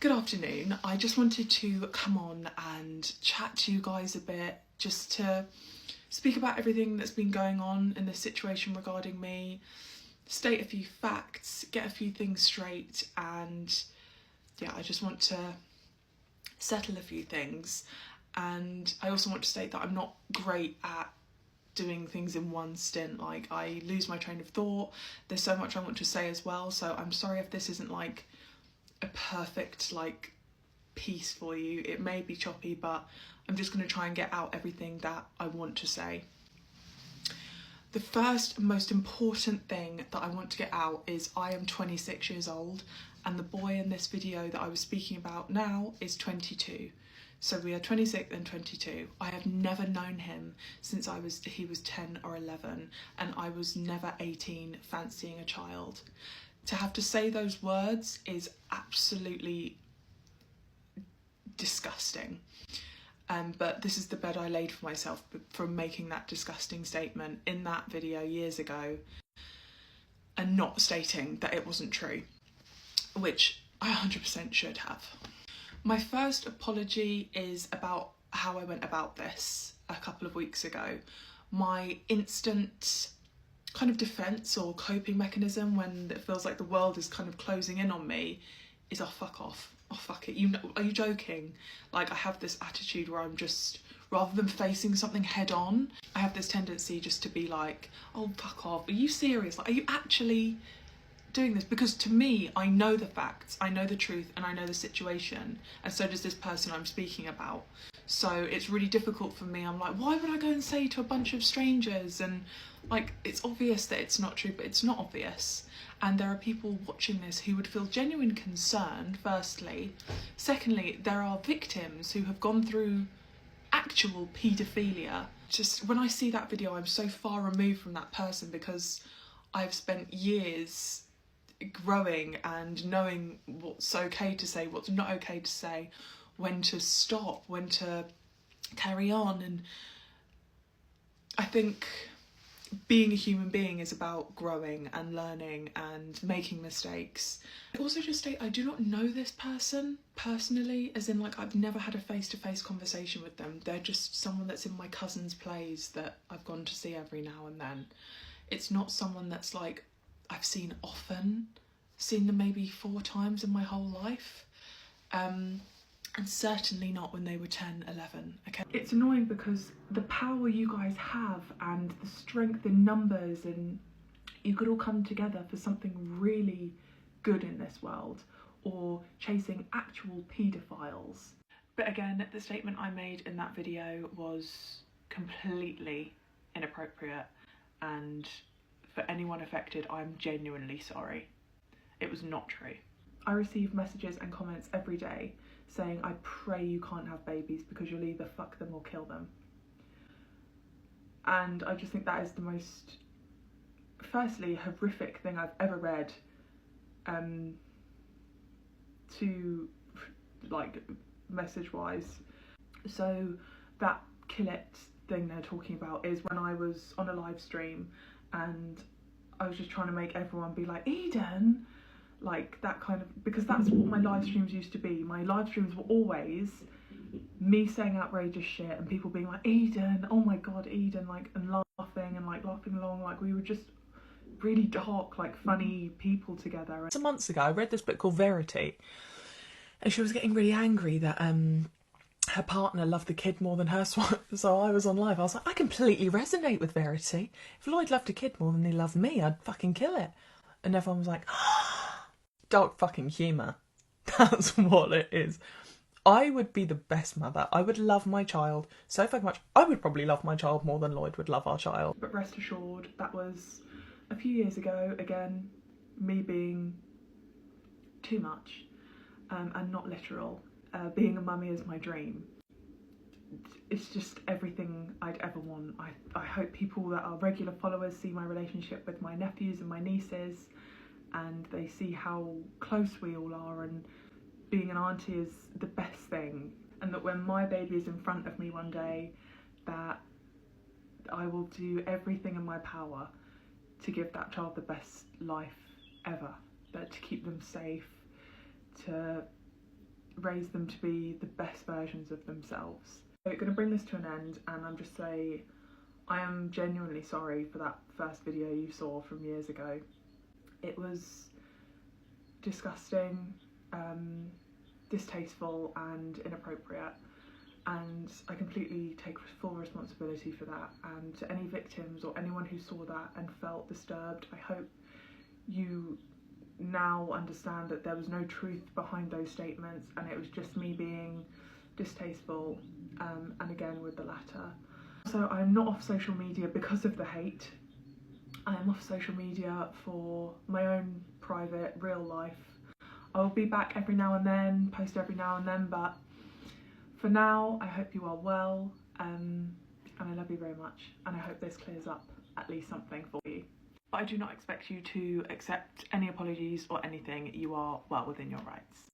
Good afternoon. I just wanted to come on and chat to you guys a bit, just to speak about everything that's been going on in this situation regarding me, state a few facts, get a few things straight, and yeah, I just want to settle a few things. And I also want to state that I'm not great at doing things in one stint. Like, I lose my train of thought. There's so much I want to say as well, so I'm sorry if this isn't like a perfect like piece for you. It may be choppy, but I'm just going to try and get out everything that I want to say. The first most important thing that I want to get out is I am 26 years old and the boy in this video that I was speaking about now is 22. So we are 26 and 22. I have never known him since he was 10 or 11, and I was never 18 fancying a child. To have to say those words is absolutely disgusting. But this is the bed I laid for myself from making that disgusting statement in that video years ago and not stating that it wasn't true, which I 100% should have. My first apology is about how I went about this a couple of weeks ago. My instant kind of defence or coping mechanism when it feels like the world is kind of closing in on me is, oh, fuck off. Oh, fuck it. Are you joking? Like, I have this attitude where I'm just, rather than facing something head on, I have this tendency just to be like, oh, fuck off. Are you serious? Like, are you actually doing this? Because to me, I know the facts, I know the truth, and I know the situation, and so does this person I'm speaking about. So it's really difficult for me. I'm like, why would I go and say to a bunch of strangers? And like, it's obvious that it's not true, but it's not obvious. And there are people watching this who would feel genuine concern, firstly. Secondly, there are victims who have gone through actual paedophilia. Just when I see that video, I'm so far removed from that person because I've spent years growing and knowing what's okay to say, what's not okay to say, when to stop, when to carry on. And I think being a human being is about growing and learning and making mistakes. I also just state I do not know this person personally, as in like I've never had a face-to-face conversation with them. They're just someone that's in my cousin's plays that I've gone to see every now and then. It's not someone that's like I've seen often, seen them maybe 4 times in my whole life. And certainly not when they were 10, 11, okay? It's annoying because the power you guys have and the strength in numbers, and you could all come together for something really good in this world, or chasing actual paedophiles. But again, the statement I made in that video was completely inappropriate, and for anyone affected, I'm genuinely sorry. It was not true. I receive messages and comments every day saying, I pray you can't have babies because you'll either fuck them or kill them. And I just think that is the most, firstly, horrific thing I've ever read, to, like, message-wise. So that kill it thing they're talking about is when I was on a live stream and I was just trying to make everyone be like, Eden, like that kind of, because that's what my live streams used to be. My live streams were always me saying outrageous shit and people being like, Eden, oh my god, Eden, like, and laughing and like laughing along, like we were just really dark, like funny people together. Some months ago I read this book called Verity, and she was getting really angry that her partner loved the kid more than her, so I was on live. I was like, I completely resonate with Verity. If Lloyd loved a kid more than he loved me, I'd fucking kill it. And everyone was like, dark fucking humour. That's what it is. I would be the best mother. I would love my child so fucking much. I would probably love my child more than Lloyd would love our child. But rest assured, that was a few years ago. Again, me being too much and not literal. Being a mummy is my dream. It's just everything I'd ever want. I hope people that are regular followers see my relationship with my nephews and my nieces, and they see how close we all are, and being an auntie is the best thing, and that when my baby is in front of me one day, that I will do everything in my power to give that child the best life ever, that to keep them safe, to raise them to be the best versions of themselves. So we're going to bring this to an end, and I'm just say I am genuinely sorry for that first video you saw from years ago. It was disgusting, distasteful and inappropriate, and I completely take full responsibility for that. And to any victims or anyone who saw that and felt disturbed, I hope you now understand that there was no truth behind those statements and it was just me being distasteful, and again with the latter. So I'm not off social media because of the hate. I am off social media for my own private real life. I will be back every now and then, post every now and then, but for now I hope you are well, and I love you very much, and I hope this clears up at least something for you. But I do not expect you to accept any apologies or anything. You are well within your rights.